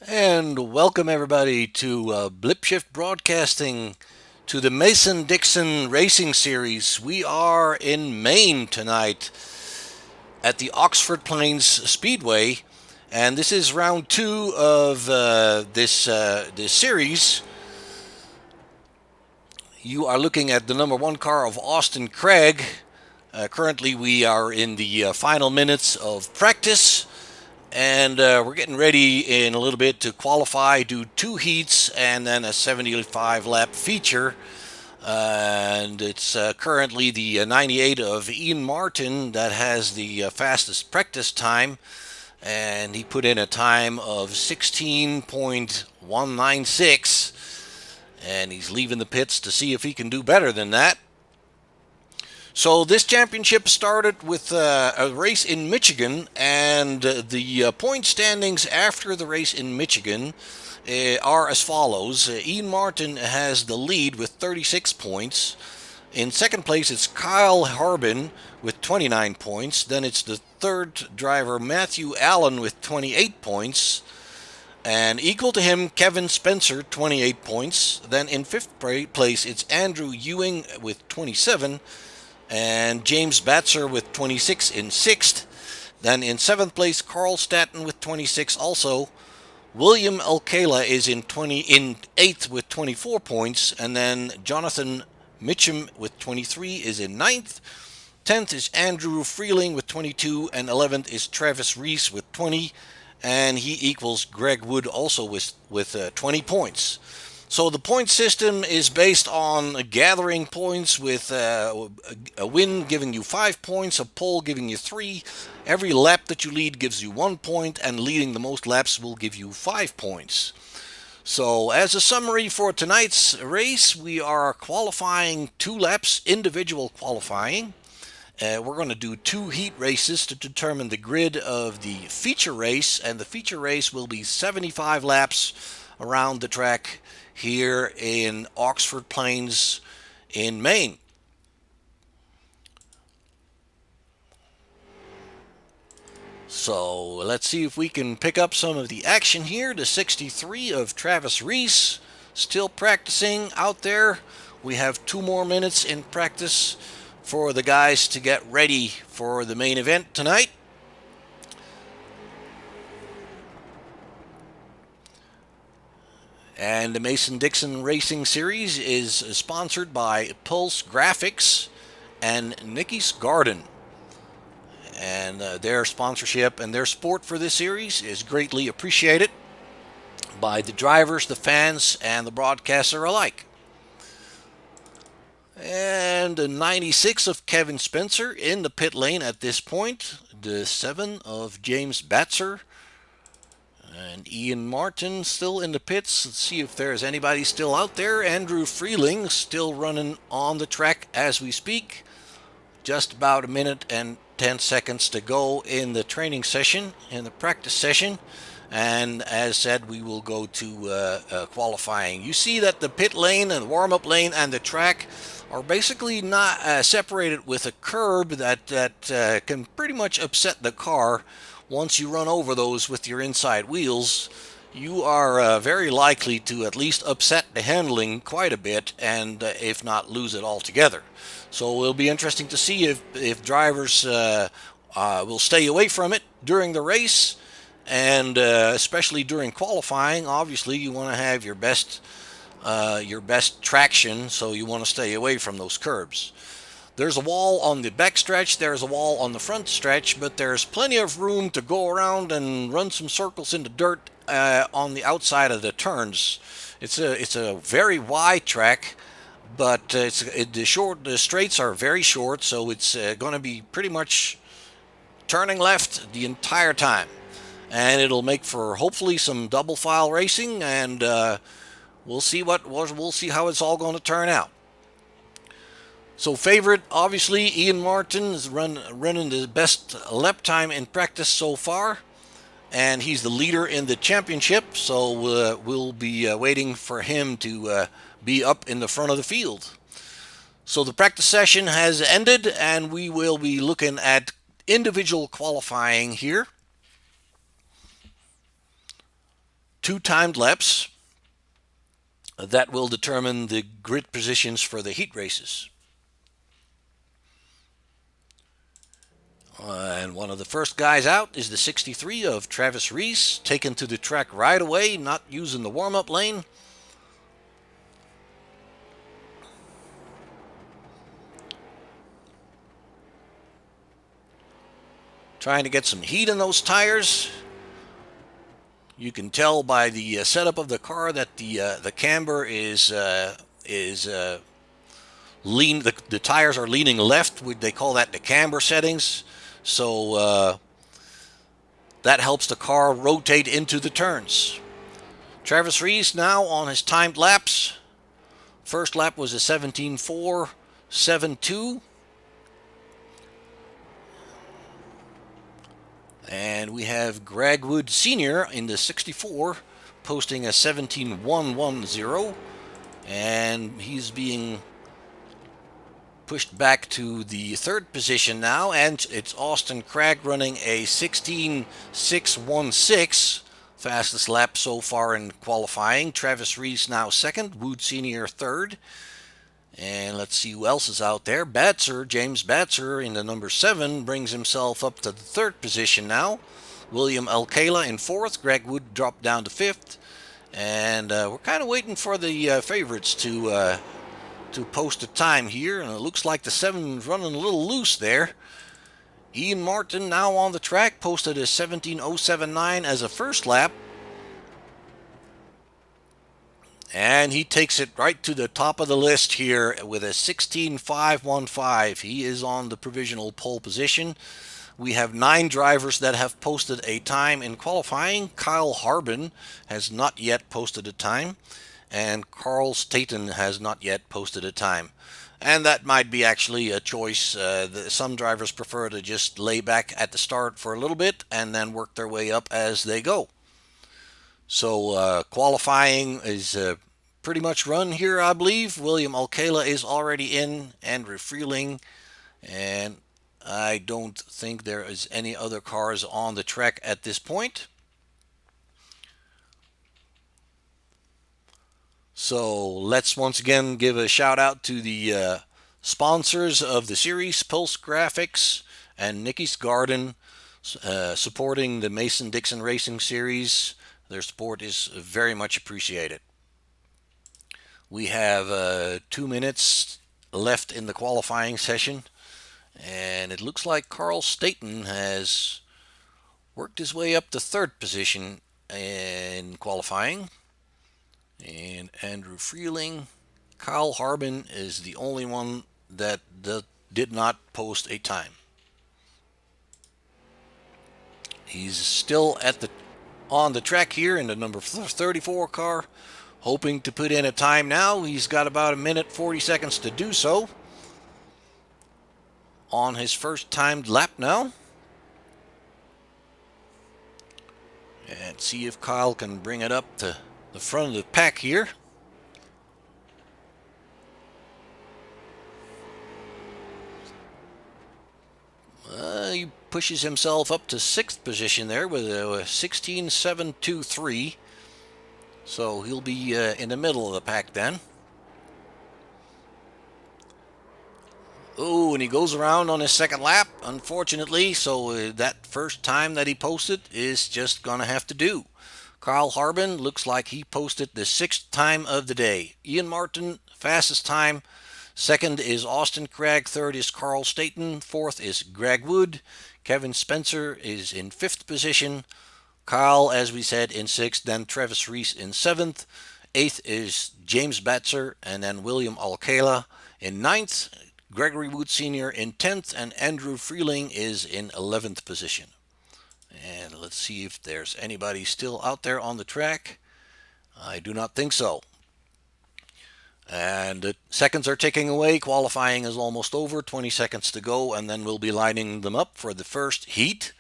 And welcome everybody to Blip Shift Broadcasting to the Mason Dixon Racing Series. We are in Maine tonight at the Oxford Plains Speedway, And this is round 2 of this series. You are looking at the number 1 car of Austin Craig. Currently, we are in the final minutes of practice, and we're getting ready in a little bit to qualify, do 2 heats, and then a 75 lap feature. And it's currently the 98 of Ian Martin that has the fastest practice time, and he put in a time of 16.196, and he's leaving the pits to see if he can do better than that. So this championship started with a race in Michigan, and the point standings after the race in Michigan are as follows. Ian Martin has the lead with 36 points. In second place, it's Kyle Harbin with 29 points. Then it's the third driver, Matthew Allen, with 28 points. And equal to him, Kevin Spencer, 28 points. Then in fifth place, it's Andrew Ewing with 27. And James Batzer with 26 in sixth. Then in seventh place, Carl Staton with 26 also. William Alcala is in eighth with 24 points, and then Jonathan Mitchum with 23 is in ninth. 10th is Andrew Freeling with 22, and 11th is Travis Reese with 20, and he equals Greg Wood also with 20 points. So the point system is based on gathering points, with a win giving you 5 points, a pole giving you 3. Every lap that you lead gives you 1 point, and leading the most laps will give you 5 points. So as a summary for tonight's race, we are qualifying 2 laps, individual qualifying. We're going to do 2 heat races to determine the grid of the feature race, and the feature race will be 75 laps around the track here in Oxford Plains in Maine. So let's see if we can pick up some of the action here. The 63 of Travis Reese still practicing out there. We have 2 more minutes in practice for the guys to get ready for the main event tonight. And the Mason-Dixon Racing Series is sponsored by Pulse Graphics and Nicky's Garden. And their sponsorship and their support for this series is greatly appreciated by the drivers, the fans, and the broadcaster alike. And the 96 of Kevin Spencer in the pit lane at this point. The 7 of James Batzer. And Ian Martin still in the pits. Let's see if there's anybody still out there. Andrew Freeling still running on the track as we speak. Just about a minute and 10 seconds to go in the training session, in the practice session. And as said, we will go to qualifying. You see that the pit lane and warm-up lane and the track are basically not separated with a curb that can pretty much upset the car. Once you run over those with your inside wheels, you are very likely to at least upset the handling quite a bit, and if not, lose it altogether. So it'll be interesting to see if drivers will stay away from it during the race, and especially during qualifying. Obviously, you want to have your best traction, so you want to stay away from those curbs. There's a wall on the back stretch, there's a wall on the front stretch, but there's plenty of room to go around and run some circles in the dirt on the outside of the turns. It's a very wide track, but the straights are very short, so it's going to be pretty much turning left the entire time, and it'll make for hopefully some double file racing, and we'll see how it's all going to turn out. So favorite, obviously, Ian Martin is running the best lap time in practice so far, and he's the leader in the championship, so we'll be waiting for him to be up in the front of the field. So the practice session has ended, and we will be looking at individual qualifying here. 2 timed laps that will determine the grid positions for the heat races. And one of the first guys out is the 63 of Travis Reese, taken to the track right away, not using the warm-up lane. Trying to get some heat in those tires. You can tell by the setup of the car that the camber is lean. The tires are leaning left. They call that the camber settings. So that helps the car rotate into the turns. Travis Reese now on his timed laps. First lap was a 17.4.72. And we have Greg Wood Sr. in the 64 posting a 17.110. And he's being pushed back to the third position now. And it's Austin Cragg running a 16.616. Fastest lap so far in qualifying. Travis Reese now second. Wood Sr. third. And let's see who else is out there. James Batzer in the number 7 brings himself up to the third position now. William Alcala in fourth. Greg Wood dropped down to fifth. And we're kind of waiting for the favorites to post a time here. And it looks like the 7 is running a little loose there. Ian Martin now on the track posted a 17.079 as a first lap. And he takes it right to the top of the list here with a 16.515. He is on the provisional pole position. We have 9 drivers that have posted a time in qualifying. Kyle Harbin has not yet posted a time. And Carl Staten has not yet posted a time. And that might be actually a choice. Some drivers prefer to just lay back at the start for a little bit and then work their way up as they go. So qualifying is pretty much run here, I believe. William Alcala is already in and refueling. And I don't think there is any other cars on the track at this point. So let's once again give a shout out to the sponsors of the series, Pulse Graphics and Nicky's Garden, supporting the Mason-Dixon Racing Series. Their support is very much appreciated. We have 2 minutes left in the qualifying session, and it looks like Carl Staten has worked his way up to third position in qualifying. And Andrew Freeling. Kyle Harbin is the only one that did not post a time. He's still on the track here in the number 34 car, hoping to put in a time now. He's got about 1 minute 40 seconds to do so on his first timed lap now. And see if Kyle can bring it up to the front of the pack here. He pushes himself up to 6th position there with a 16.723. So he'll be in the middle of the pack then. Oh, and he goes around on his second lap, unfortunately. So that first time that he posted is just going to have to do. Kyle Harbin looks like he posted the 6th time of the day. Ian Martin, fastest time. Second is Austin Cragg. Third is Carl Staten. Fourth is Greg Wood. Kevin Spencer is in 5th position. Kyle, as we said, in 6th. Then Travis Reese in 7th. 8th is James Batzer. And then William Alcala in 9th. Gregory Wood Sr. in 10th. And Andrew Freeling is in 11th position. And let's see if there's anybody still out there on the track. I do not think so. And the seconds are ticking away. Qualifying is almost over. 20 seconds to go, and then we'll be lining them up for the first heat.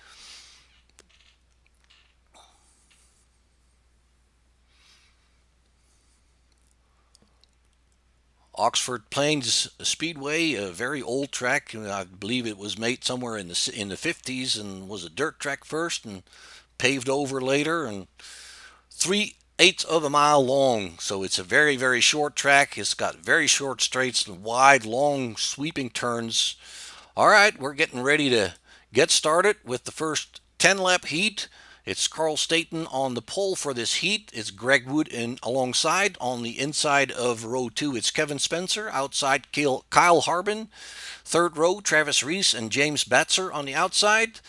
Oxford Plains Speedway, a very old track. I believe it was made somewhere in the 50s and was a dirt track first and paved over later, and 3/8 of a mile long. So it's a very, very short track. It's got very short straights and wide, long, sweeping turns. All right, we're getting ready to get started with the first 10-lap heat. It's Carl Staton on the pole for this heat. It's Greg Wood alongside. On the inside of row 2, it's Kevin Spencer. Outside, Kyle Harbin. Third row, Travis Reese and James Batzer on the outside.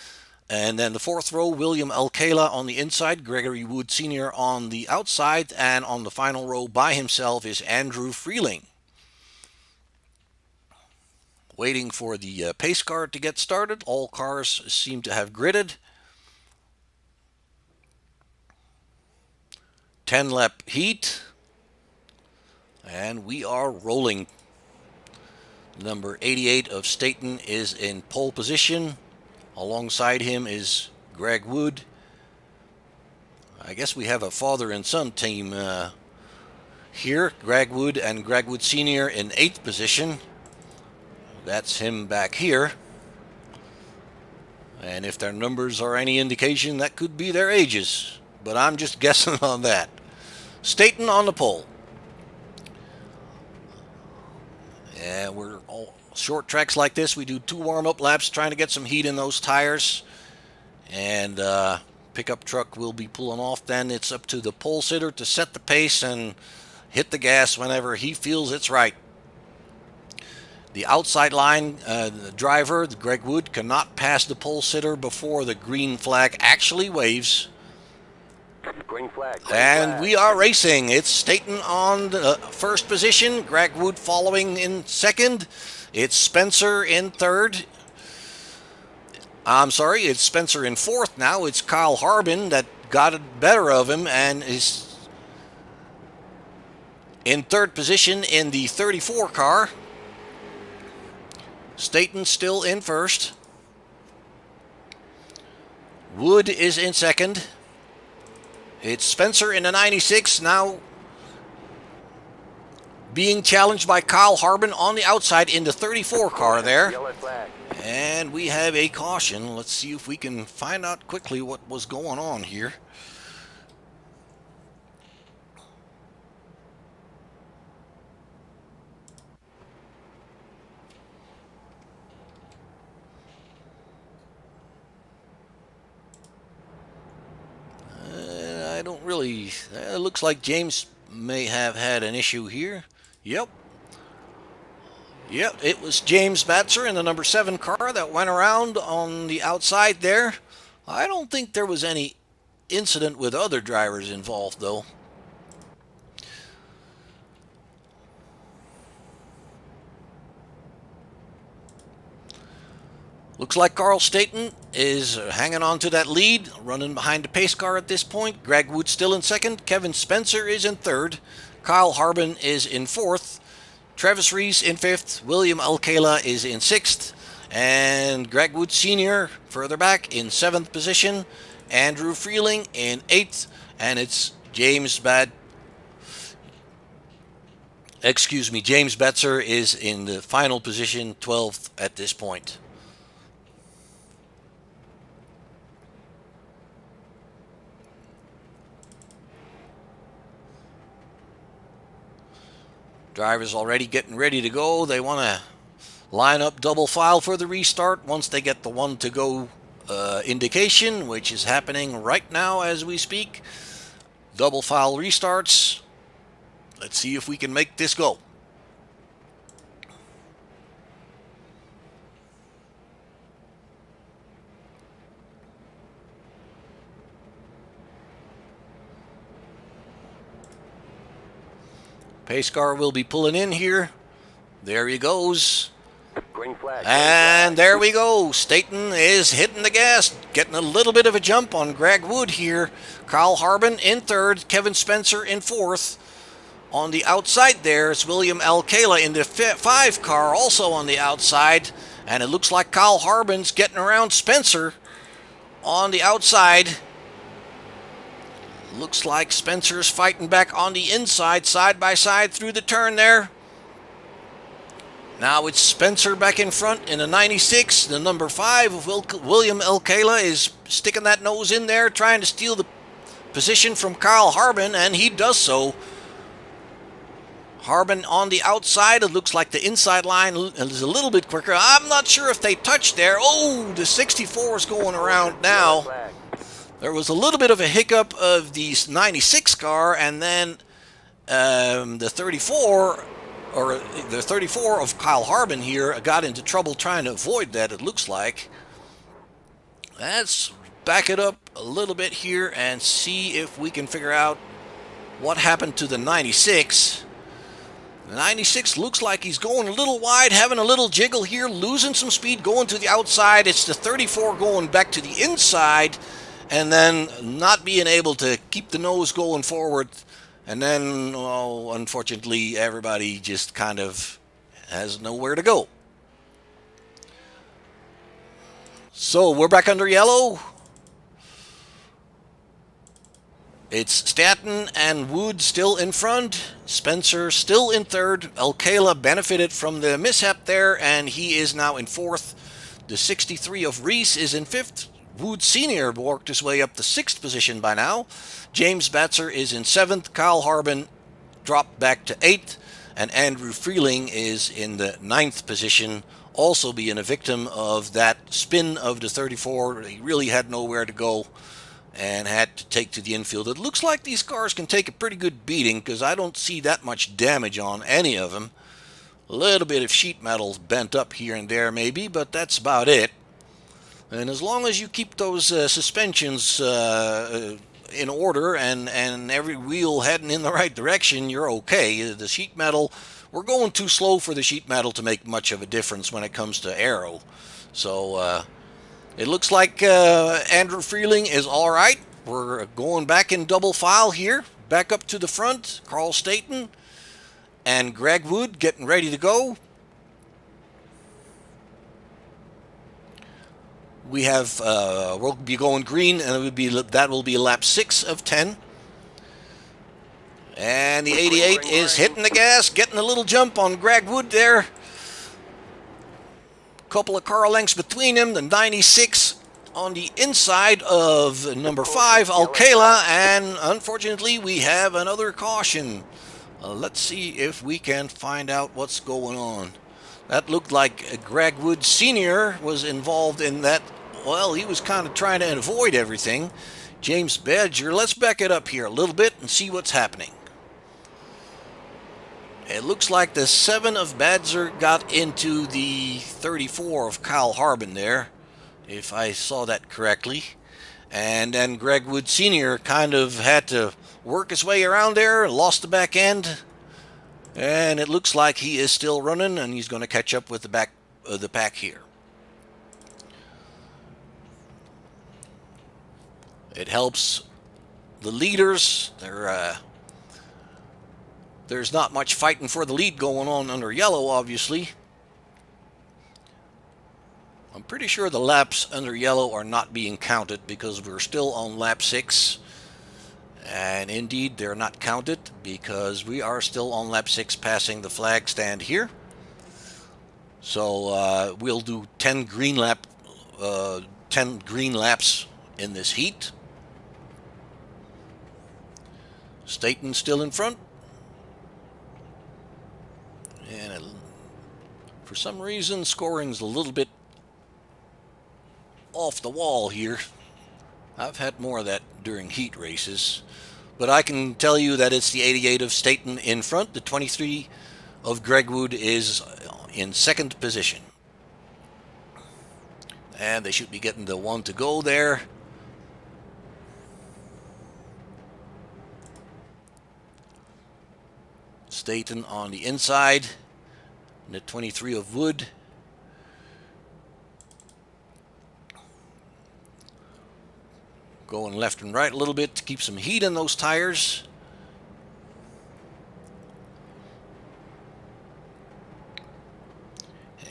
And then the fourth row, William Alcala on the inside, Gregory Wood Sr. on the outside. And on the final row by himself is Andrew Freeling. Waiting for the pace car to get started. All cars seem to have gridded. 10-lap heat. And we are rolling. Number 88 of Staton is in pole position. Alongside him is Greg Wood. I guess we have a father and son team here. Greg Wood and Greg Wood Sr. in 8th position. That's him back here. And if their numbers are any indication, that could be their ages. But I'm just guessing on that. Staton on the pole. Yeah, we're all short tracks like this. We do 2 warm-up laps trying to get some heat in those tires. And pickup truck will be pulling off. Then it's up to the pole sitter to set the pace and hit the gas whenever he feels it's right. The outside line the driver, Greg Wood, cannot pass the pole sitter before the green flag actually waves. Green flag. And we are racing. It's Staton on the first position, Greg Wood following in second. It's Spencer in third. I'm sorry, it's Spencer in fourth now. It's Kyle Harbin that got it better of him and is in third position in the 34 car. Staton still in first. Wood is in second. It's Spencer in the 96 now being challenged by Kyle Harbin on the outside in the 34 car there. And we have a caution. Let's see if we can find out quickly what was going on here. I don't really... It looks like James may have had an issue here. Yep, it was James Batzer in the number 7 car that went around on the outside there. I don't think there was any incident with other drivers involved, though. Looks like Carl Staton is hanging on to that lead, running behind the pace car at this point. Greg Wood still in second. Kevin Spencer is in third. Kyle Harbin is in fourth. Travis Reese in fifth. William Alcala is in sixth. And Greg Wood Sr. further back in 7th position. Andrew Freeling in 8th. And it's James Batzer is in the final position, 12th at this point. Drivers already getting ready to go. They want to line up double file for the restart once they get the 1 to go indication, which is happening right now as we speak. Double file restarts. Let's see if we can make this go. Pace car will be pulling in here. There he goes. Green flag. And there we go. Staton is hitting the gas, getting a little bit of a jump on Greg Wood here. Kyle Harbin in third, Kevin Spencer in fourth. On the outside there is William Alcala in the 5 car, also on the outside. And it looks like Kyle Harbin's getting around Spencer on the outside. Looks like Spencer's fighting back on the inside, side by side through the turn there. Now it's Spencer back in front in the 96. The number 5 of William Alcala is sticking that nose in there, trying to steal the position from Kyle Harbin, and he does so. Harbin on the outside. It looks like the inside line is a little bit quicker. I'm not sure if they touched there. Oh, the 64 is going around now. Flag. There was a little bit of a hiccup of the 96 car, and then the 34, or the 34 of Kyle Harbin here, got into trouble trying to avoid that, it looks like. Let's back it up a little bit here and see if we can figure out what happened to the 96. The 96 looks like he's going a little wide, having a little jiggle here, losing some speed, going to the outside. It's the 34 going back to the inside, and then not being able to keep the nose going forward. And then, oh, unfortunately, everybody just kind of has nowhere to go. So we're back under yellow. It's Stanton and Wood still in front. Spencer still in third. Alcala benefited from the mishap there, and he is now in fourth. The 63 of Reese is in fifth. Wood Sr. worked his way up the sixth position by now. James Batzer is in seventh. Kyle Harbin dropped back to eighth. And Andrew Freeling is in the ninth position, also being a victim of that spin of the 34. He really had nowhere to go and had to take to the infield. It looks like these cars can take a pretty good beating, because I don't see that much damage on any of them. A little bit of sheet metal bent up here and there maybe, but that's about it. And as long as you keep those suspensions in order and every wheel heading in the right direction, you're okay. The sheet metal, we're going too slow for the sheet metal to make much of a difference when it comes to aero. So it looks like Andrew Freeling is all right. We're going back in double file here. Back up to the front. Carl Staten and Greg Wood getting ready to go. We have, we'll be going green, and that will be lap 6 of 10. And the 88 is hitting the gas, getting a little jump on Greg Wood there. Couple of car lengths between him. The 96 on the inside of number 5, Alcala, and unfortunately we have another caution. Let's see if we can find out what's going on. That looked like Greg Wood Sr. was involved in that. Well, he was kind of trying to avoid everything. James Badger, let's back it up here a little bit and see what's happening. It looks like the 7 of Badger got into the 34 of Kyle Harbin there, if I saw that correctly. And then Greg Wood Sr. kind of had to work his way around there, lost the back end. And it looks like he is still running, and he's going to catch up with the back of the pack here. It helps the leaders. There's not much fighting for the lead going on under yellow, obviously. I'm pretty sure the laps under yellow are not being counted because we're still on lap 6. And indeed, they're not counted because we are still on lap 6 passing the flag stand here. So we'll do 10 green laps in this heat. Staten still in front. And for some reason, scoring's a little bit off the wall here. I've had more of that during heat races. But I can tell you that it's the 88 of Staten in front. The 23 of Greg Wood is in second position. And they should be getting the 1 to go there. Staten on the inside. And the 23 of Wood. Going left and right a little bit to keep some heat in those tires.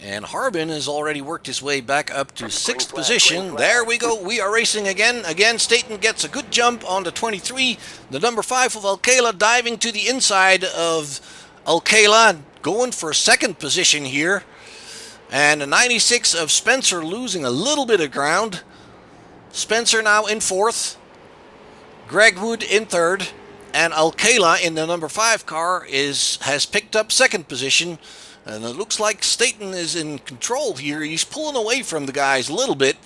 And Harbin has already worked his way back up to 6th position. There we go. We are racing again. Again, Staten gets a good jump on the 23. The number 5 of Alcala diving to the inside of Alcala, going for 2nd position here. And the 96 of Spencer losing a little bit of ground. Spencer now in 4th. Greg Wood in 3rd. And Alcala in the number 5 car has picked up second position. And it looks like Staten is in control here. He's pulling away from the guys a little bit.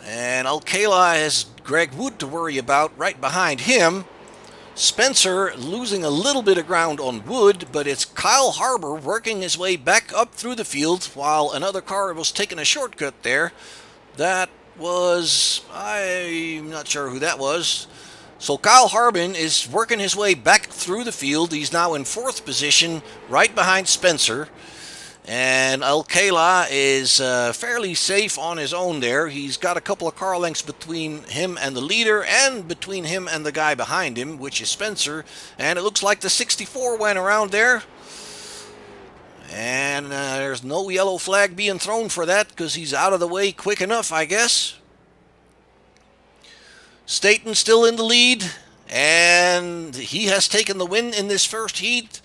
And Alcala has Greg Wood to worry about right behind him. Spencer losing a little bit of ground on Wood, but it's Kyle Harbour working his way back up through the field while another car was taking a shortcut there. That was... I'm not sure who that was. So Kyle Harbin is working his way back through the field. He's now in 4th position, right behind Spencer. And Alcala is fairly safe on his own there. He's got a couple of car lengths between him and the leader and between him and the guy behind him, which is Spencer. And it looks like the 64 went around there. And there's no yellow flag being thrown for that because he's out of the way quick enough, I guess. Staten still in the lead, and he has taken the win in this first heat.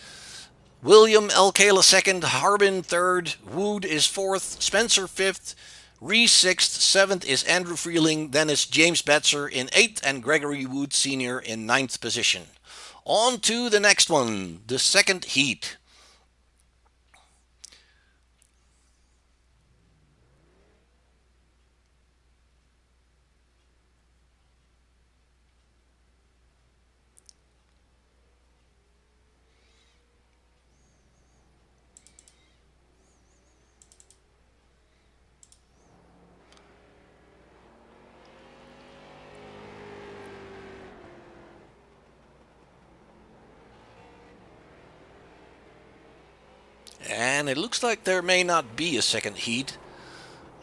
William Alcala second, Harbin third, Wood is 4th, Spencer 5th, Reese 6th, 7th is Andrew Freeling, then it's James Betzer in 8th, and Gregory Wood Sr. in 9th position. On to the next one, the second heat. And it looks like there may not be a second heat.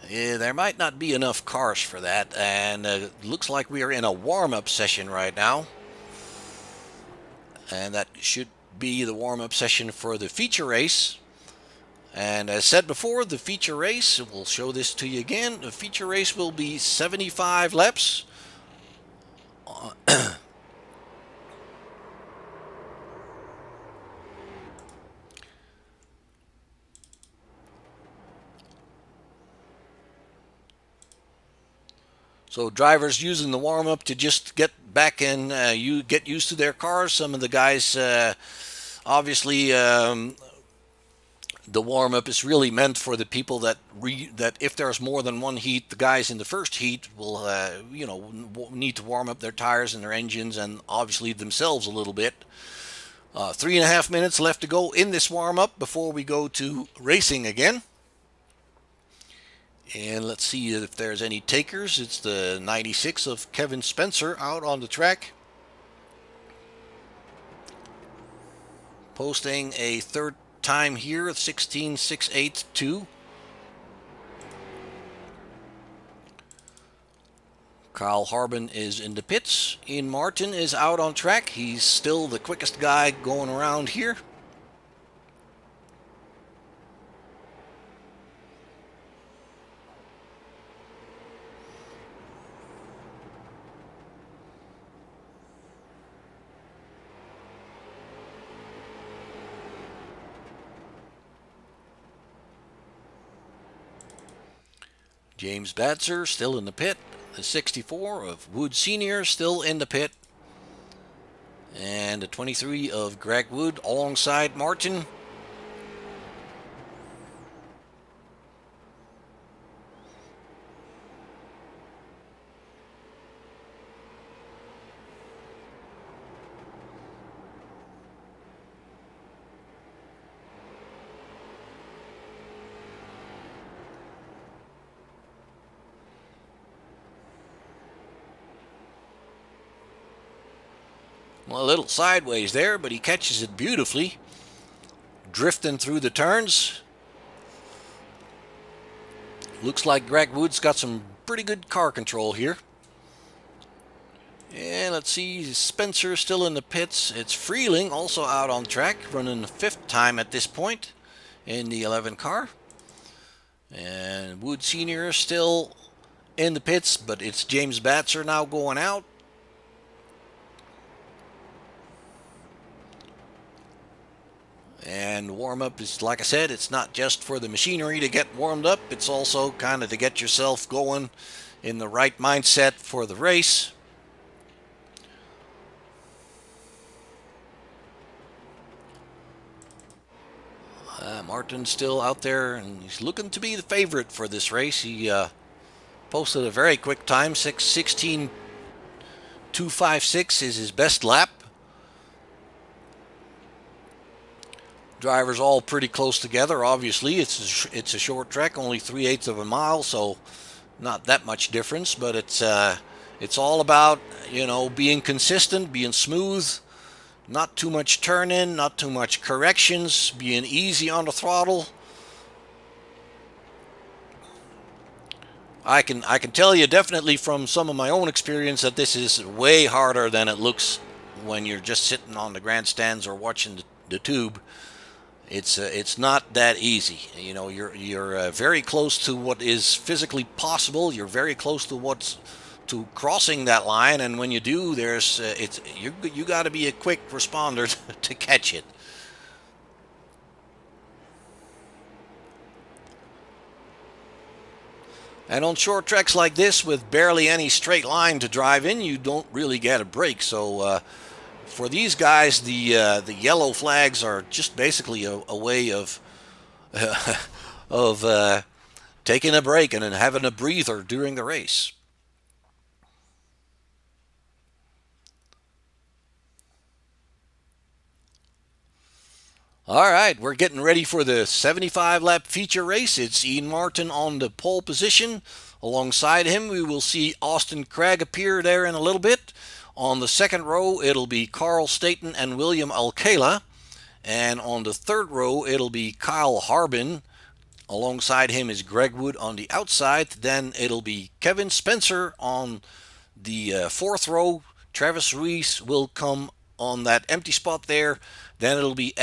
There might not be enough cars for that. And it looks like we are in a warm-up session right now. And that should be the warm-up session for the feature race. And as said before, the feature race, we'll show this to you again. The feature race will be 75 laps. So drivers using the warm-up to just get back and you get used to their cars. Some of the guys, obviously, the warm-up is really meant for the people that if there's more than one heat, the guys in the first heat will, need to warm up their tires and their engines and obviously themselves a little bit. 3.5 minutes left to go in this warm-up before we go to racing again. And let's see if there's any takers. It's the 96 of Kevin Spencer out on the track. Posting a third time here, 16.682. Kyle Harbin is in the pits. Ian Martin is out on track. He's still the quickest guy going around here. James Batzer still in the pit. The 64 of Wood Sr. still in the pit. And the 23 of Greg Wood alongside Martin. Well, a little sideways there, but he catches it beautifully. Drifting through the turns. Looks like Greg Wood's got some pretty good car control here. And let's see, Spencer still in the pits. It's Freeling also out on track, running the 5th time at this point in the 11 car. And Wood Sr. still in the pits, but it's James Batzer now going out. And warm-up is, like I said, it's not just for the machinery to get warmed up. It's also kind of to get yourself going in the right mindset for the race. Martin still out there, and he's looking to be the favorite for this race. He posted a very quick time, 16:256 is his best lap. Drivers all pretty close together. Obviously, it's a short track, only 3/8 of a mile, so not that much difference. But it's all about being consistent, being smooth, not too much turn in, not too much corrections, being easy on the throttle. I can tell you definitely from some of my own experience that this is way harder than it looks when you're just sitting on the grandstands or watching the tube. It's not that easy. You're very close to what is physically possible. You're very close to crossing that line, and when you do, you got to be a quick responder to catch it. And on short tracks like this, with barely any straight line to drive in, you don't really get a break. So for these guys, the yellow flags are just basically a way of of taking a break and having a breather during the race. All right, we're getting ready for the 75-lap feature race. It's Ian Martin on the pole position. Alongside him, we will see Austin Craig appear there in a little bit. On the second row, it'll be Carl Staton and William Alcala. And on the third row, it'll be Kyle Harbin. Alongside him is Greg Wood on the outside. Then it'll be Kevin Spencer on the fourth row. Travis Ruiz will come on that empty spot there. Then it'll be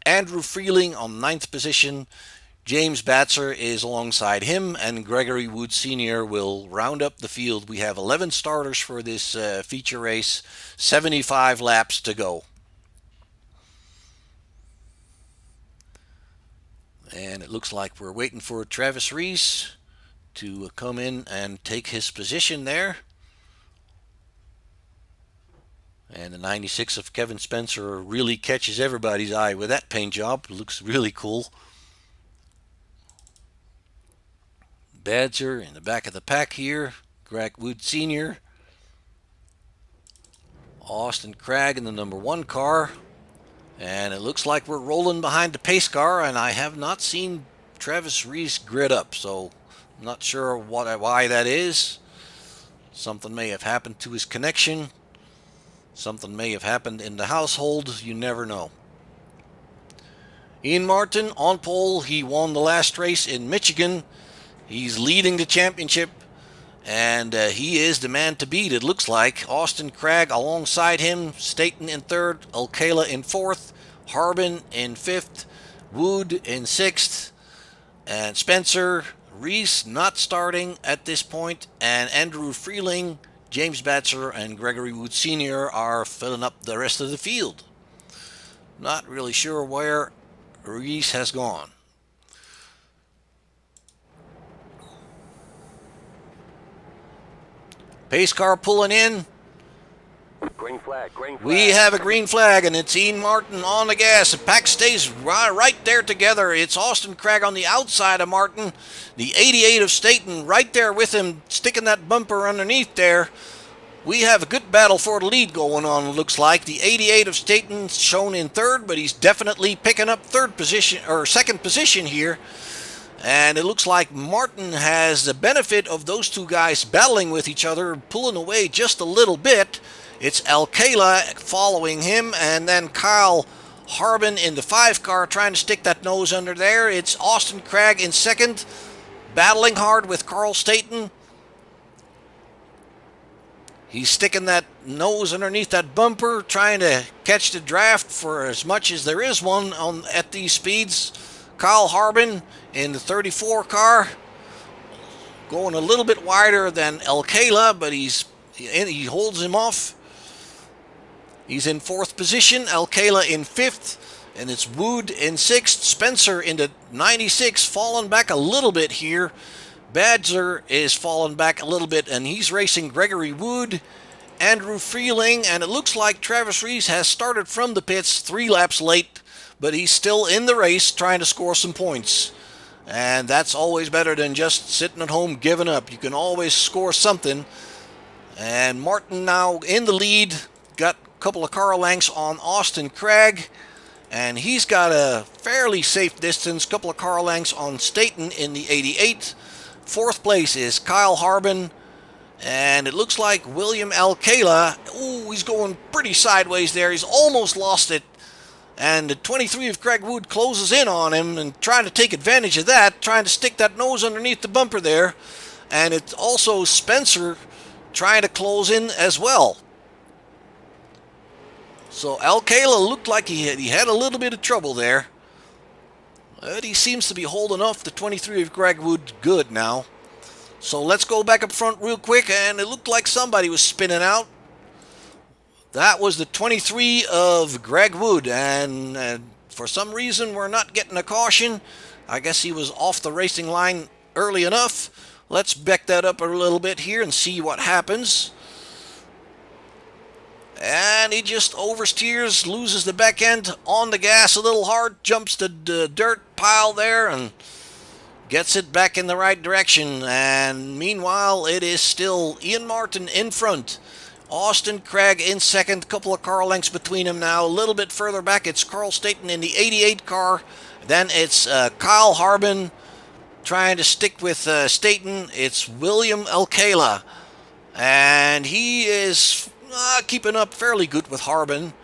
Andrew Freeling on ninth position. James Batzer is alongside him, and Gregory Wood Sr. will round up the field. We have 11 starters for this feature race, 75 laps to go. And it looks like we're waiting for Travis Reese to come in and take his position there. And the 96 of Kevin Spencer really catches everybody's eye with that paint job. It looks really cool. Badger in the back of the pack here. Greg Wood Sr. Austin Cragg in the number 1 car. And it looks like we're rolling behind the pace car, and I have not seen Travis Reese grid up, so I'm not sure why that is. Something may have happened to his connection. Something may have happened in the household. You never know. Ian Martin on pole. He won the last race in Michigan. He's leading the championship, and he is the man to beat, it looks like. Austin Cragg alongside him. Staton in third. Alcala in fourth. Harbin in fifth. Wood in sixth. And Spencer Reese not starting at this point. And Andrew Freeling, James Batzer, and Gregory Wood Sr. are filling up the rest of the field. Not really sure where Reese has gone. Pace car pulling in. Green flag, green flag. We have a green flag, and it's Ian Martin on the gas. The pack stays right there together. It's Austin Cragg on the outside of Martin. The 88 of Staton right there with him, sticking that bumper underneath there. We have a good battle for the lead going on, it looks like. The 88 of Staton shown in third, but he's definitely picking up third position or second position here. And it looks like Martin has the benefit of those two guys battling with each other, pulling away just a little bit. It's Alcala following him, and then Kyle Harbin in the 5 car trying to stick that nose under there. It's Austin Cragg in second, battling hard with Carl Staton. He's sticking that nose underneath that bumper, trying to catch the draft for as much as there is one at these speeds. Kyle Harbin in the 34 car, going a little bit wider than Alcala, but he holds him off. He's in 4th position, Alcala in 5th, and it's Wood in 6th. Spencer in the 96, falling back a little bit here. Badger is falling back a little bit, and he's racing Gregory Wood, Andrew Freeling, and it looks like Travis Reese has started from the pits 3 laps late, but he's still in the race trying to score some points. And that's always better than just sitting at home giving up. You can always score something. And Martin now in the lead, got a couple of car lengths on Austin Craig. And he's got a fairly safe distance, couple of car lengths on Staten in the 88. Fourth place is Kyle Harbin. And it looks like William Alcala, ooh, he's going pretty sideways there. He's almost lost it. And the 23 of Craig Wood closes in on him and trying to take advantage of that, trying to stick that nose underneath the bumper there. And it's also Spencer trying to close in as well. So Alcala looked like he had a little bit of trouble there. But he seems to be holding off the 23 of Craig Wood good now. So let's go back up front real quick, and it looked like somebody was spinning out. That was the 23 of Greg Wood, and for some reason we're not getting a caution. I guess he was off the racing line early enough. Let's back that up a little bit here and see what happens. And he just oversteers, loses the back end on the gas a little hard, jumps the dirt pile there, and gets it back in the right direction. And meanwhile, it is still Ian Martin in front. Austin Craig in second, couple of car lengths between them now. A little bit further back, it's Carl Staten in the 88 car. Then it's Kyle Harbin trying to stick with Staten. It's William Alcala. And he is keeping up fairly good with Harbin.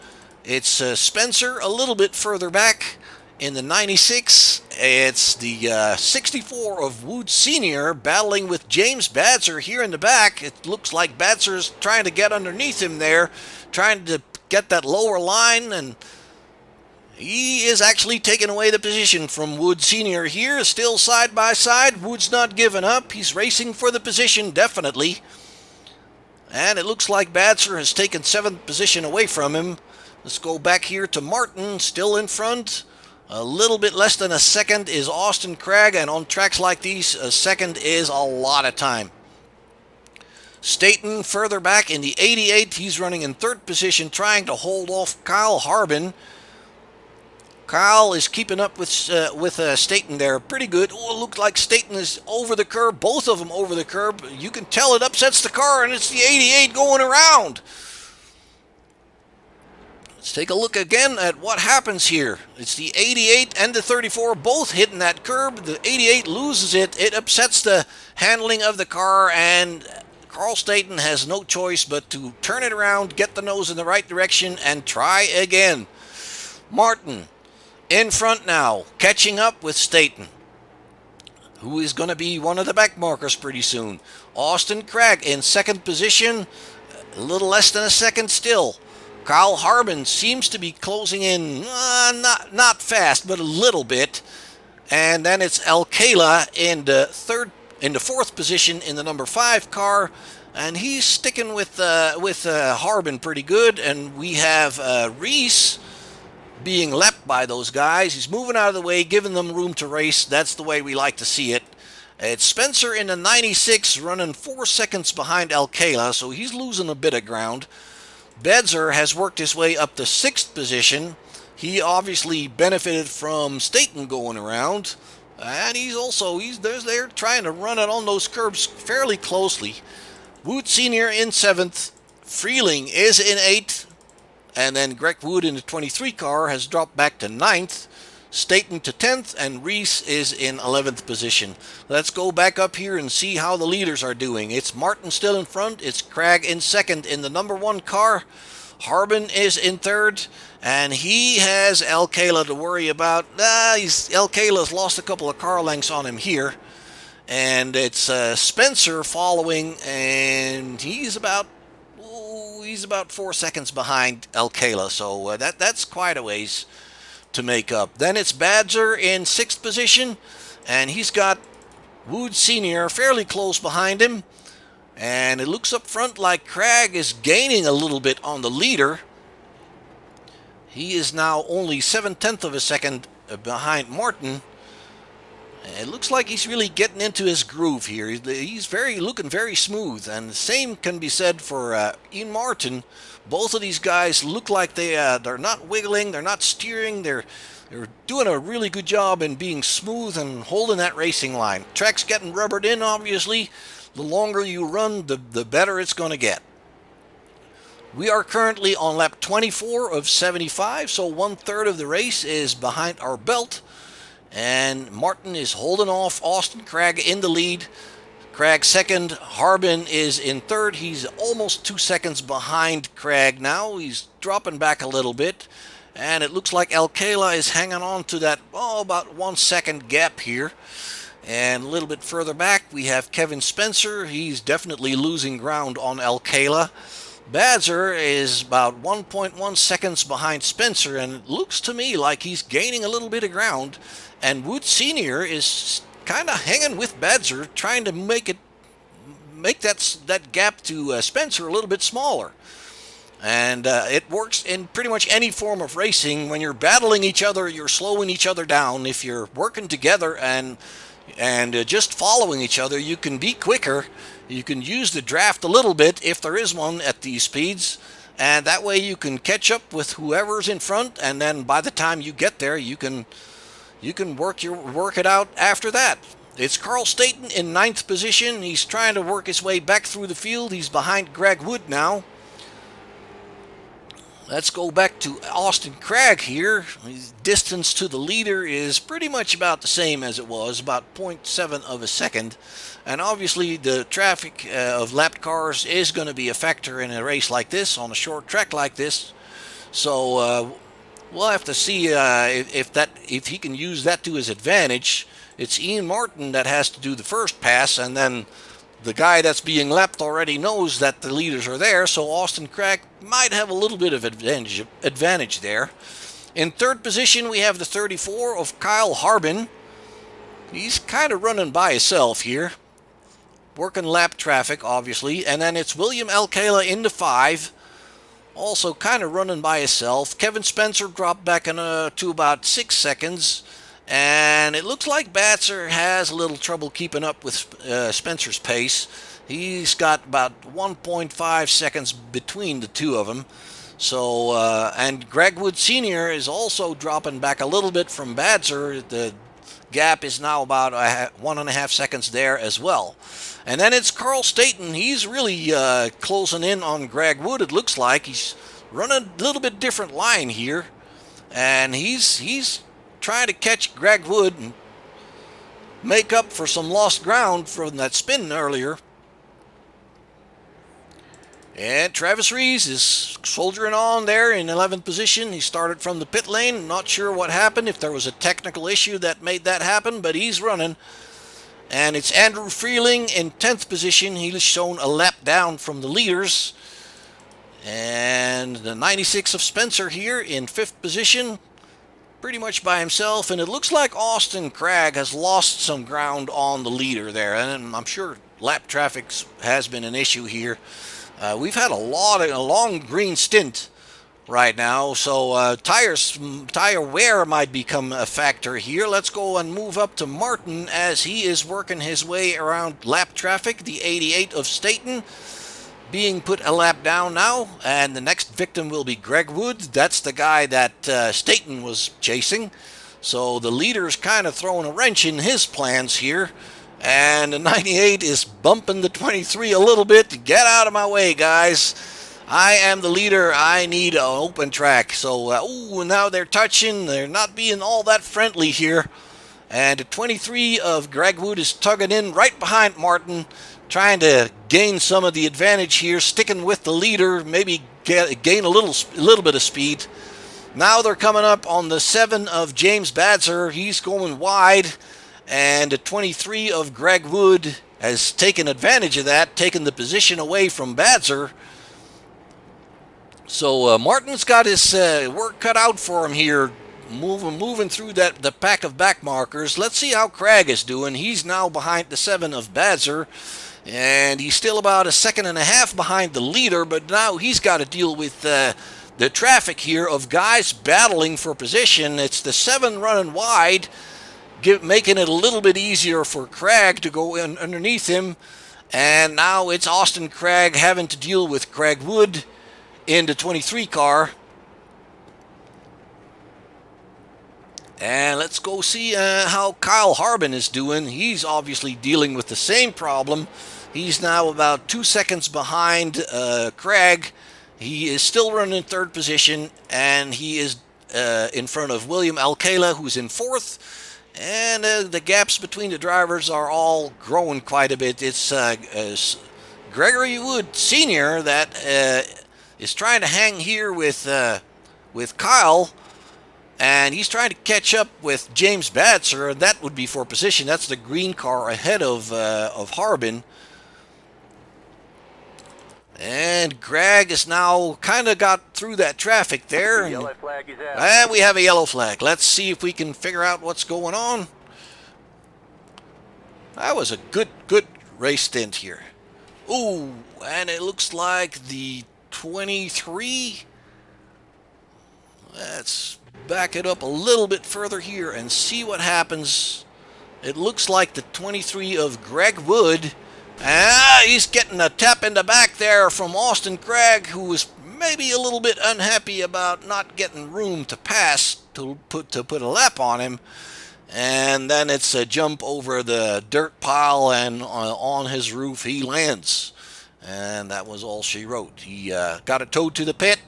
It's Spencer a little bit further back in the 96. It's the 64 of Wood Sr. battling with James Badzer here in the back. It looks like Badzer's trying to get underneath him there, trying to get that lower line, and he is actually taking away the position from Wood Sr. here, still side by side. Wood's not giving up. He's racing for the position, definitely. And it looks like Badzer has taken 7th position away from him. Let's go back here to Martin, still in front. A little bit less than a second is Austin Craig, and on tracks like these, a second is a lot of time. Staten further back in the 88. He's running in 3rd position, trying to hold off Kyle Harbin. Kyle is keeping up with Staten there pretty good. Oh, it looks like Staten is over the curb, both of them over the curb. You can tell it upsets the car, and it's the 88 going around. Let's take a look again at what happens here. It's the 88 and the 34 both hitting that curb. The 88 loses it. It upsets the handling of the car, and Carl Staten has no choice but to turn it around, get the nose in the right direction, and try again. Martin in front now, catching up with Staten, who is going to be one of the back markers pretty soon. Austin Craig in 2nd position, a little less than a second still. Kyle Harbin seems to be closing in, not fast, but a little bit. And then it's Alcala in the 4th position in the number 5 car, and he's sticking with Harbin pretty good. And we have Reese being leapt by those guys. He's moving out of the way, giving them room to race. That's the way we like to see it. It's Spencer in the 96, running 4 seconds behind Alcala, so he's losing a bit of ground. Badzer has worked his way up to 6th position. He obviously benefited from Staten going around, and he's there trying to run it on those curbs fairly closely. Wood Sr. in 7th. Freeling is in 8th. And then Greg Wood in the 23 car has dropped back to 9th. Staten to 10th, and Reese is in 11th position. Let's go back up here and see how the leaders are doing. It's Martin still in front. It's Craig in 2nd in the number 1 car. Harbin is in 3rd, and he has Alcala to worry about. Alcala's lost a couple of car lengths on him here. And it's Spencer following, and he's about 4 seconds behind Alcala, so that's quite a ways to make up. Then it's Badzer in 6th position, and he's got Wood Sr. fairly close behind him. And it looks up front like Craig is gaining a little bit on the leader. He is now only 7/10 of a second behind Martin. It looks like he's really getting into his groove here. He's looking very smooth, and the same can be said for Ian Martin. Both of these guys look like they're not wiggling, they're not steering, they're They're doing a really good job in being smooth and holding that racing line. Track's getting rubbered in, obviously. The longer you run, the better it's going to get. We are currently on lap 24 of 75, so 1/3 of the race is behind our belt. And Martin is holding off Austin Cragg in the lead. Cragg second, Harbin is in third. He's almost 2 seconds behind Cragg now. He's dropping back a little bit. And it looks like Alcala is hanging on to that, about 1 second gap here. And a little bit further back, we have Kevin Spencer. He's definitely losing ground on Alcala. Badzer is about 1.1 seconds behind Spencer, and it looks to me like he's gaining a little bit of ground. And Wood Sr. is kind of hanging with Badzer, trying to make that gap to Spencer a little bit smaller. And it works in pretty much any form of racing. When you're battling each other, you're slowing each other down. If you're working together and just following each other, you can be quicker. You can use the draft a little bit if there is one at these speeds, and that way you can catch up with whoever's in front, and then by the time you get there, you can work it out after that. It's Carl Staten in 9th position. He's trying to work his way back through the field. He's behind Greg Wood now. Let's go back to Austin Cragg here. His distance to the leader is pretty much about the same as it was, about 0.7 of a second. And obviously the traffic of lapped cars is going to be a factor in a race like this, on a short track like this. So we'll have to see if he can use that to his advantage. It's Ian Martin that has to do the first pass, and then the guy that's being lapped already knows that the leaders are there, so Austin Cragg might have a little bit of advantage there. In 3rd position, we have the 34 of Kyle Harbin. He's kind of running by himself here, working lap traffic, obviously. And then it's William Alcala in the 5, also kind of running by himself. Kevin Spencer dropped back to about 6 seconds. And it looks like Badzer has a little trouble keeping up with Spencer's pace. He's got about 1.5 seconds between the two of them. So, and Greg Wood Sr. is also dropping back a little bit from Badzer. The gap is now about 1.5 seconds there as well. And then it's Carl Staten. He's really closing in on Greg Wood, it looks like. He's running a little bit different line here. And he's trying to catch Greg Wood and make up for some lost ground from that spin earlier. And Travis Rees is soldiering on there in 11th position. He started from the pit lane. Not sure what happened, if there was a technical issue that made that happen, but he's running. And it's Andrew Freeling in 10th position. He's shown a lap down from the leaders. And the 96 of Spencer here in 5th position, pretty much by himself, and it looks like Austin Cragg has lost some ground on the leader there, and I'm sure lap traffic has been an issue here. We've had a long green stint right now, so tire wear might become a factor here. Let's go and move up to Martin as he is working his way around lap traffic. The 88 of Staten being put a lap down now, and the next victim will be Greg Wood. That's the guy that Staten was chasing. So the leader's kind of throwing a wrench in his plans here, and the 98 is bumping the 23 a little bit. Get out of my way, guys. I am the leader. I need an open track. So now they're touching. They're not being all that friendly here. And the 23 of Greg Wood is tugging in right behind Martin, trying to gain some of the advantage here, sticking with the leader, maybe gain a little bit of speed. Now they're coming up on the 7 of James Badzer. He's going wide, and the 23 of Greg Wood has taken advantage of that, taken the position away from Badzer. So Martin's got his work cut out for him here, moving through the pack of back markers. Let's see how Cragg is doing. He's now behind the 7 of Badzer, and he's still about 1.5 seconds behind the leader, but now he's got to deal with the traffic here of guys battling for position. It's the 7 running wide, making it a little bit easier for Cragg to go in underneath him, and now it's Austin Cragg having to deal with Greg Wood in the 23 car. And let's go see how Kyle Harbin is doing. He's obviously dealing with the same problem. He's now about 2 seconds behind Craig. He is still running in third position, and he is in front of William Alcala, who's in fourth. And the gaps between the drivers are all growing quite a bit. It's Gregory Wood Sr. that is trying to hang here with Kyle. And he's trying to catch up with James Batzer, and that would be for position. That's the green car ahead of Harbin. And Greg has now kind of got through that traffic there. The yellow flag is out. And we have a yellow flag. Let's see if we can figure out what's going on. That was a good race stint here. Ooh, and it looks like the 23. Let's back it up a little bit further here and see what happens. It looks like the 23 of Greg Wood. He's getting a tap in the back there from Austin Craig, who was maybe a little bit unhappy about not getting room to pass to put a lap on him. And then it's a jump over the dirt pile, and on his roof he lands. And that was all she wrote. He got it towed to the pit.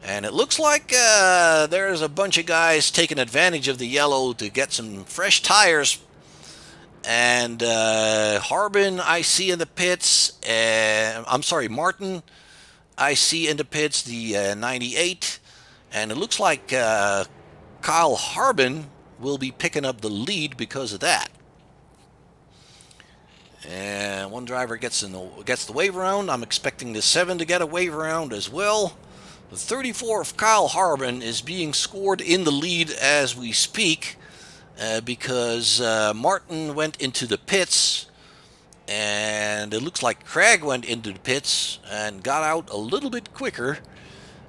And it looks like there's a bunch of guys taking advantage of the yellow to get some fresh tires. And Harbin, I see in the pits. I'm sorry, Martin, I see in the pits the 98. And it looks like Kyle Harbin will be picking up the lead because of that. And one driver gets the wave around. I'm expecting the 7 to get a wave around as well. The 34 of Kyle Harbin is being scored in the lead as we speak because Martin went into the pits, and it looks like Craig went into the pits and got out a little bit quicker.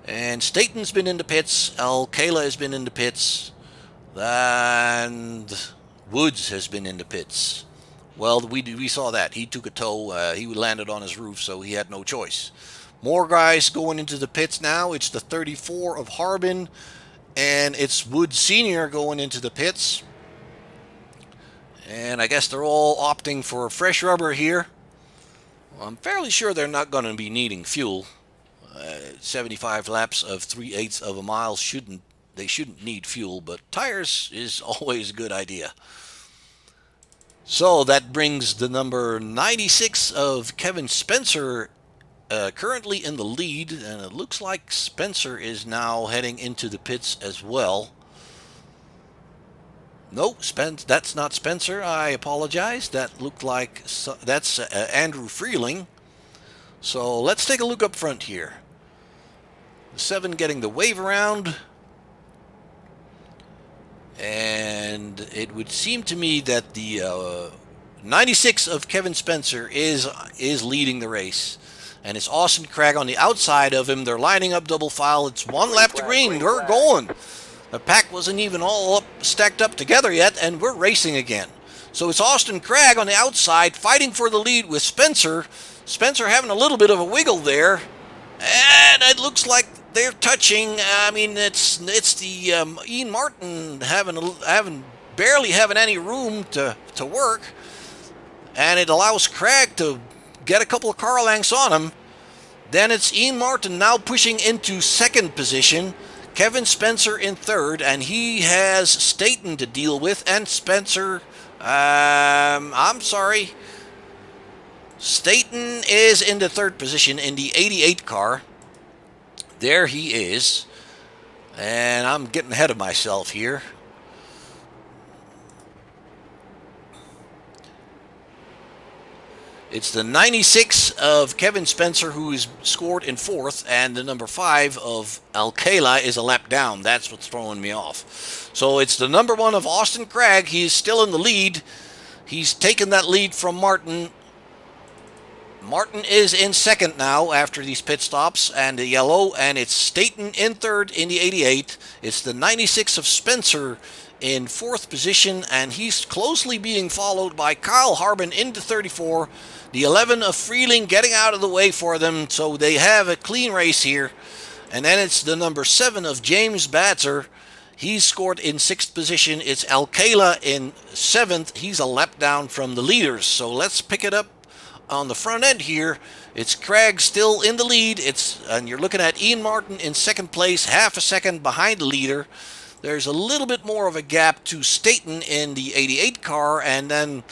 And Staten's been in the pits, Alcala has been in the pits, and Woods has been in the pits. Well, we saw that. He took a tow. He landed on his roof, so he had no choice. More guys going into the pits now. It's the 34 of Harbin, and it's Wood Sr. going into the pits. And I guess they're all opting for fresh rubber here. I'm fairly sure they're not going to be needing fuel. 75 laps of 3/8 of a mile shouldn't need fuel, but tires is always a good idea. So that brings the number 96 of Kevin Spencer currently in the lead, and it looks like Spencer is now heading into the pits as well. No, that's not Spencer. I apologize. That looked like that's Andrew Freeling. So let's take a look up front here. The 7 getting the wave around. And it would seem to me that the 96 of Kevin Spencer is leading the race. And it's Austin Craig on the outside of him. They're lining up double file. It's one lap to green. We're going. The pack wasn't even all stacked up together yet, and we're racing again. So it's Austin Craig on the outside fighting for the lead with Spencer. Spencer having a little bit of a wiggle there. And it looks like they're touching. I mean, it's the Ian Martin barely having any room to work, and it allows Craig to get a couple of car lengths on him. Then it's Ian Martin now pushing into second position. Kevin Spencer in third, and he has Staten to deal with. And Spencer, I'm sorry, Staten is in the third position in the 88 car. There he is. And I'm getting ahead of myself here. It's the 96 of Kevin Spencer who is scored in fourth, and the number 5 of Alcala is a lap down. That's what's throwing me off. So it's the number 1 of Austin Craig. He's still in the lead. He's taken that lead from Martin. Martin is in second now after these pit stops and the yellow, and it's Staten in third in the 88. It's the 96 of Spencer in fourth position, and he's closely being followed by Kyle Harbin into 34. The 11 of Freeling getting out of the way for them, so they have a clean race here. And then it's the number 7 of James Batzer. He's scored in 6th position. It's Alcala in 7th. He's a lap down from the leaders. So let's pick it up on the front end here. It's Craig still in the lead. And you're looking at Ian Martin in 2nd place, half a second behind the leader. There's a little bit more of a gap to Staten in the 88 car, and then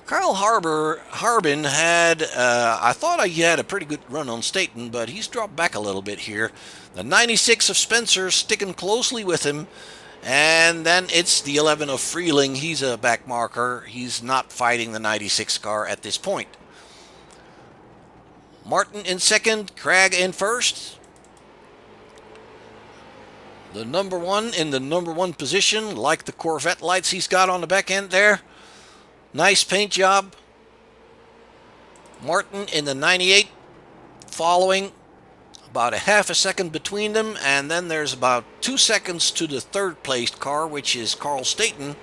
Kyle Harbin had, I thought he had a pretty good run on Staten, but he's dropped back a little bit here. The 96 of Spencer sticking closely with him, and then it's the 11 of Freeling. He's a back marker. He's not fighting the 96 car at this point. Martin in 2nd, Craig in 1st. The number 1 in the number 1 position, like the Corvette lights he's got on the back end there. Nice paint job. Martin in the 98 following, about a half a second between them, and then there's about 2 seconds to the 3rd placed car, which is Carl Staten.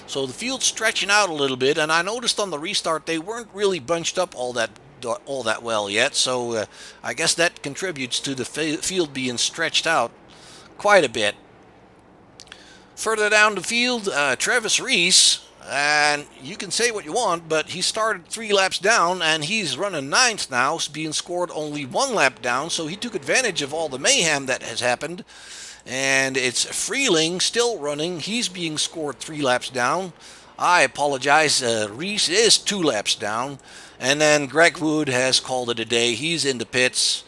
So the field's stretching out a little bit, and I noticed on the restart they weren't really bunched up all that well yet, so I guess that contributes to the field being stretched out quite a bit. Further down the field, Travis Reese, and you can say what you want, but he started 3 laps down, and he's running 9th now, being scored only 1 lap down, so he took advantage of all the mayhem that has happened. And it's Freeling still running. He's being scored 3 laps down. I apologize, Reese is 2 laps down. And then Greg Wood has called it a day. He's in the pits.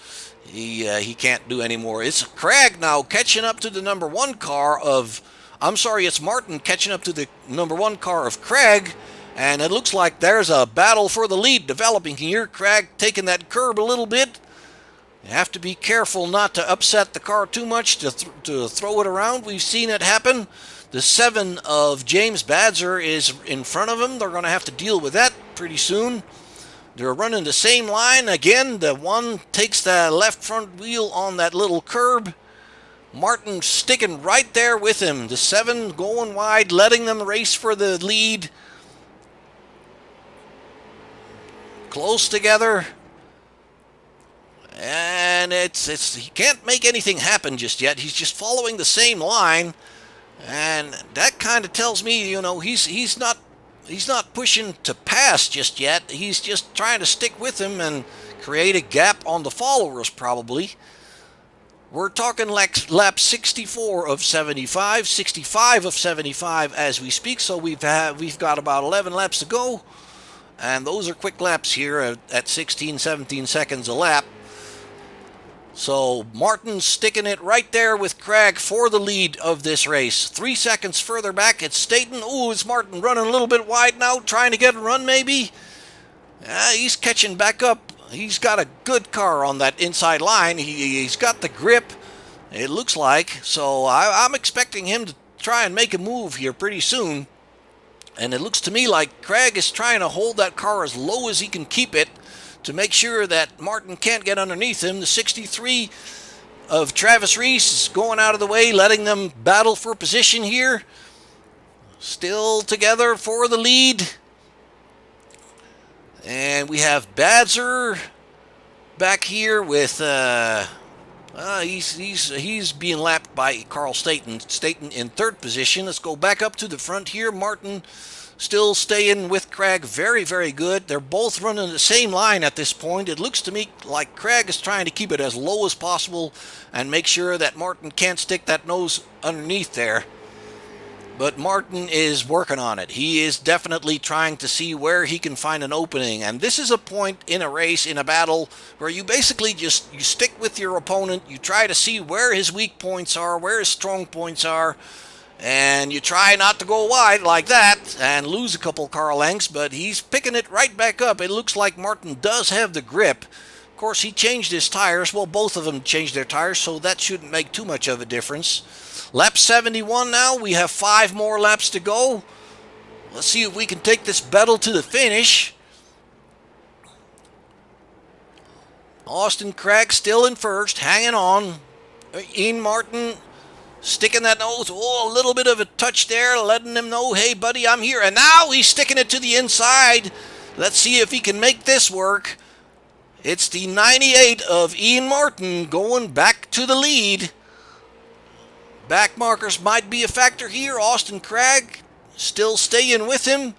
He can't do anymore. It's Craig now catching up to the number 1 car of... I'm sorry, it's Martin catching up to the number 1 car of Craig. And it looks like there's a battle for the lead developing here. Craig taking that curb a little bit. You have to be careful not to upset the car too much to throw it around. We've seen it happen. The 7 of James Badzer is in front of him. They're going to have to deal with that pretty soon. They're running the same line. Again, the 1 takes the left front wheel on that little curb. Martin sticking right there with him. The 7 going wide, letting them race for the lead. Close together. And he can't make anything happen just yet. He's just following the same line. And that kind of tells me, you know, he's not pushing to pass just yet. He's just trying to stick with him and create a gap on the followers, probably. We're talking like lap 64 of 75, 65 of 75 as we speak. So we've got about 11 laps to go. And those are quick laps here at 16, 17 seconds a lap. So Martin's sticking it right there with Craig for the lead of this race. 3 seconds further back, it's Staten. Ooh, it's Martin running a little bit wide now, trying to get a run maybe. He's catching back up. He's got a good car on that inside line. He's got the grip, it looks like. So I'm expecting him to try and make a move here pretty soon. And it looks to me like Craig is trying to hold that car as low as he can keep it, to make sure that Martin can't get underneath him. The 63 of Travis Reese is going out of the way, letting them battle for position here. Still together for the lead. And we have Badzer back here with... he's being lapped by Carl Staten. Staten in 3rd position. Let's go back up to the front here. Martin still staying with Craig. Very, very good. They're both running the same line at this point. It looks to me like Craig is trying to keep it as low as possible and make sure that Martin can't stick that nose underneath there. But Martin is working on it. He is definitely trying to see where he can find an opening. And this is a point in a race, in a battle, where you basically you stick with your opponent. You try to see where his weak points are, where his strong points are. And you try not to go wide like that and lose a couple car lengths. But he's picking it right back up. It looks like Martin does have the grip. Of course, he changed his tires. Well, both of them changed their tires, so that shouldn't make too much of a difference. Lap 71 now. We have 5 more laps to go. Let's see if we can take this battle to the finish. Austin Craig still in first, hanging on. Ian Martin sticking that nose. Oh, a little bit of a touch there, letting him know, hey, buddy, I'm here. And now he's sticking it to the inside. Let's see if he can make this work. It's the 98 of Ian Martin going back to the lead. Back markers might be a factor here. Austin Cragg still staying with him.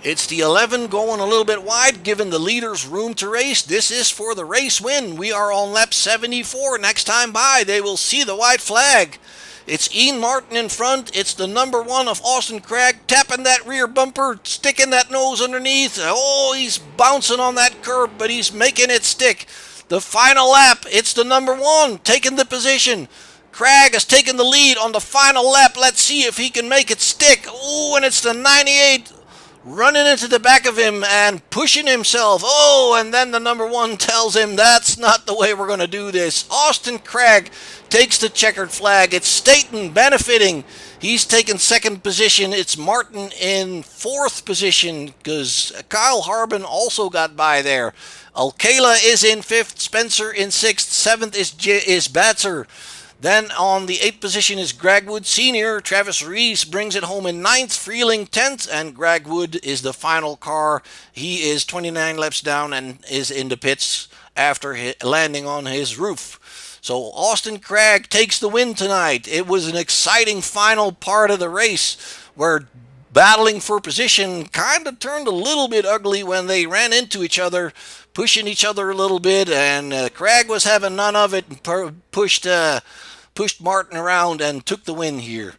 It's the 11 going a little bit wide, giving the leaders room to race. This is for the race win. We are on lap 74. Next time by, they will see the white flag. It's Ian Martin in front. It's the number 1 of Austin Cragg, tapping that rear bumper, sticking that nose underneath. Oh, he's bouncing on that curb, but he's making it stick. The final lap, it's the number 1 taking the position. Cragg has taken the lead on the final lap. Let's see if he can make it stick. Oh, and it's the 98 running into the back of him and pushing himself. Oh, and then the number 1 tells him that's not the way we're going to do this. Austin Cragg takes the checkered flag. It's Staten benefiting. He's taken second position. It's Martin in fourth position because Kyle Harbin also got by there. Alcala is in fifth. Spencer in sixth. Seventh is Batzer. Then on the 8th position is Gragwood Sr. Travis Reese brings it home in 9th, Freeling 10th, and Gragwood is the final car. He is 29 laps down and is in the pits after landing on his roof. So Austin Cragg takes the win tonight. It was an exciting final part of the race where battling for position kind of turned a little bit ugly when they ran into each other, pushing each other a little bit, and Cragg was having none of it and pushed Martin around and took the win here.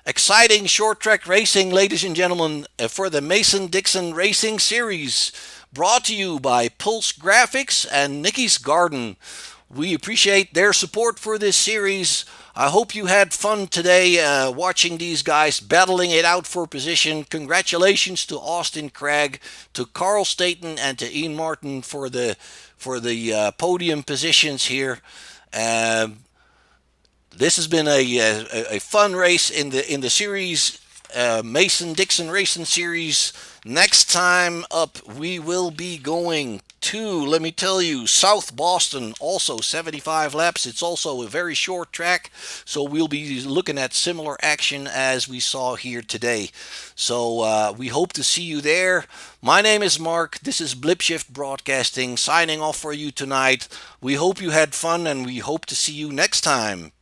Exciting short track racing, ladies and gentlemen, for the Mason-Dixon Racing Series, brought to you by Pulse Graphics and Nicky's Garden. We appreciate their support for this series. I hope you had fun today watching these guys battling it out for position. Congratulations to Austin Cragg, to Carl Staten, and to Ian Martin for the podium positions here. This has been a fun race in the series, Mason-Dixon Racing Series. Next time up, we will be going to, let me tell you, South Boston, also 75 laps. It's also a very short track, so we'll be looking at similar action as we saw here today. So we hope to see you there. My name is Mark. This is Blipshift Broadcasting, signing off for you tonight. We hope you had fun, and we hope to see you next time.